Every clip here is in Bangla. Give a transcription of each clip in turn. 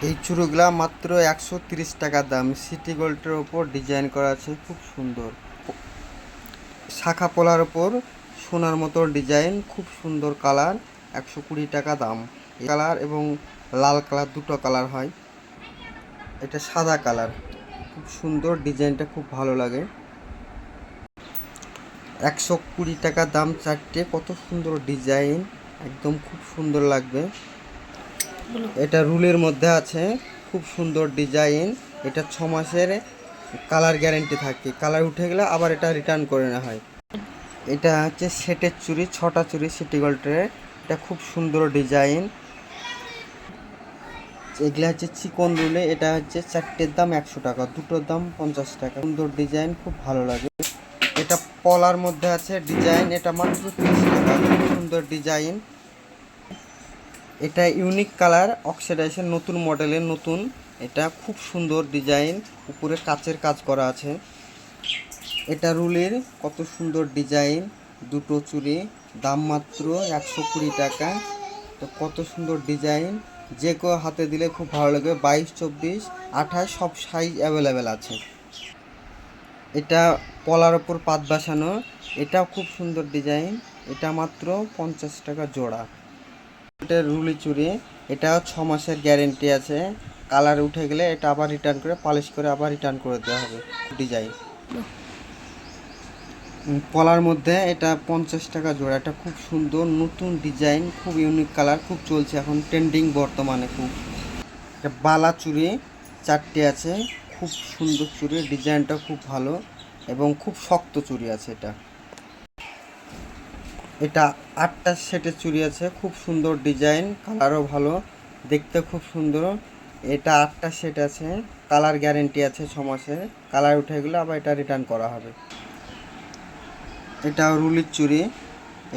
এই চুড়িগুলা মাত্র 130 টাকা দাম। সিটি গোল্ডের ওপর ডিজাইন করা আছে, খুব সুন্দর। শাখা পলার ওপর সোনার মতো ডিজাইন, খুব সুন্দর কালার। 120 টাকা দাম। কালার এবং লাল কালার দুটো কালার হয়। এটা সাদা কালার, খুব সুন্দর ডিজাইনটা, খুব ভালো লাগে। 120 টাকা দাম চারটে। কত সুন্দর ডিজাইন, একদম খুব সুন্দর লাগবে। এটা রুলের মধ্যে আছে, খুব সুন্দর ডিজাইন। এটা 6 মাসের কালার গ্যারেন্টি থাকে। কালার উঠে গেলে আবার এটা রিটার্ন করে নেওয়া হয়। এটা হচ্ছে সেটের চুড়ি, 6টা চুড়ি সিটি গোল্ডের। এটা খুব সুন্দর ডিজাইন। এগুলা হচ্ছে চিকন রুলে। এটা হচ্ছে চারটের দাম 100 টাকা, দুটোর দাম 50 টাকা। সুন্দর ডিজাইন, খুব ভালো লাগে। এটা পলার মধ্যে আছে ডিজাইন, এটা মাত্র 30 টাকা। খুব সুন্দর ডিজাইন। এটা ইউনিক কালার, অক্সিডাইজেশন, নতুন মডেলের, নতুন। এটা খুব সুন্দর ডিজাইন, উপরে কাচের কাজ করা আছে। এটা রুলের, কত সুন্দর ডিজাইন। দুটো চুড়ি, দাম মাত্র 120 টাকা। তো কত সুন্দর ডিজাইন, যে কেউ হাতে দিলে খুব ভালো লাগবে। 22, 24, 28 সব সাইজ অ্যাভেলেবেল আছে। এটা পলার ওপর পাত বসানো, এটাও খুব সুন্দর ডিজাইন। এটা মাত্র 50 টাকা জোড়া। এটা রুলি চুড়ি, এটাও 6 মাসের গ্যারেন্টি আছে। কালার উঠে গেলে এটা আবার রিটার্ন করে পালিশ করে আবার রিটার্ন করে দেওয়া হবে। ডিজাইন পলার মধ্যে, এটা 50 টাকা জোড়া। এটা খুব সুন্দর নতুন ডিজাইন, খুব ইউনিক কালার, খুব চলছে এখন, ট্রেন্ডিং বর্তমানে খুব। এটা বালা চুড়ি, চারটে আছে, খুব সুন্দর চুড়ি, ডিজাইনটা খুব ভালো এবং খুব শক্ত চুড়ি আছে। এটা 8টা সেটের চুড়ি আছে, খুব সুন্দর ডিজাইন, কালারও ভালো, দেখতে খুব সুন্দর। এটা 8টা সেট আছে, কালার গ্যারেন্টি আছে 6 মাসের। কালার উঠে গেলে আবার এটা রিটার্ন করা হবে। এটা রুলির চুড়ি,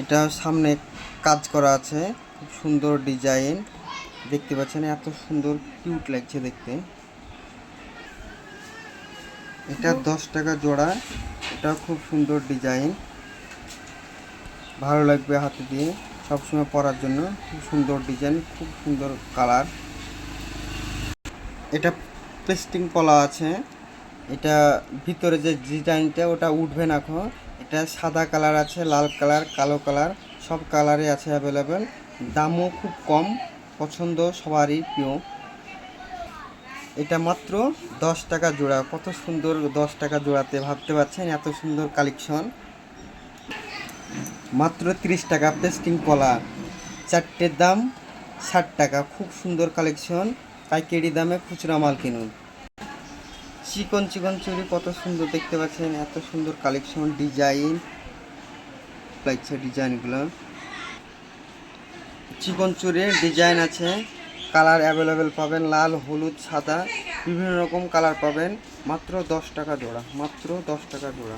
এটা সামনে কাজ করা আছে, খুব সুন্দর ডিজাইন, দেখতে পাচ্ছেন, এত সুন্দর কিউট লাগছে দেখতে। এটা 10 টাকা জোড়া। এটাও খুব সুন্দর ডিজাইন, ভালো লাগবে হাতে দিয়ে সবসময় পরার জন্য। খুব সুন্দর ডিজাইন, খুব সুন্দর কালার। এটা পেস্টিং পলা আছে। এটা ভিতরে যে ডিজাইনটা ওটা উঠবে না এখন। এটা সাদা কালার আছে, লাল কালার, কালো কালার, সব কালারই আছে অ্যাভেলেবেল। দামও খুব কম, পছন্দ সবারই প্রিয়। এটা মাত্র 10 টাকা জোড়া। কত সুন্দর 10 টাকা জোড়াতে, ভাবতে পারছেন এত সুন্দর কালেকশন। মাত্র 30 টাকা পেস্টিং পলা, চারটের দাম 60 টাকা। খুব সুন্দর কালেকশন, পাইকারি দামে খুচরা মাল কিনুন। চিকন চিকন চুড়ি, কত সুন্দর দেখতে পাচ্ছেন, এত সুন্দর কালেকশন, ডিজাইন লাগছে ডিজাইনগুলো। চিকন চুড়ির ডিজাইন আছে, কালার অ্যাভেলেবেল পাবেন, লাল, হলুদ, সাদা, বিভিন্ন রকম কালার পাবেন। মাত্র 10 টাকা জোড়া, মাত্র 10 টাকা জোড়া।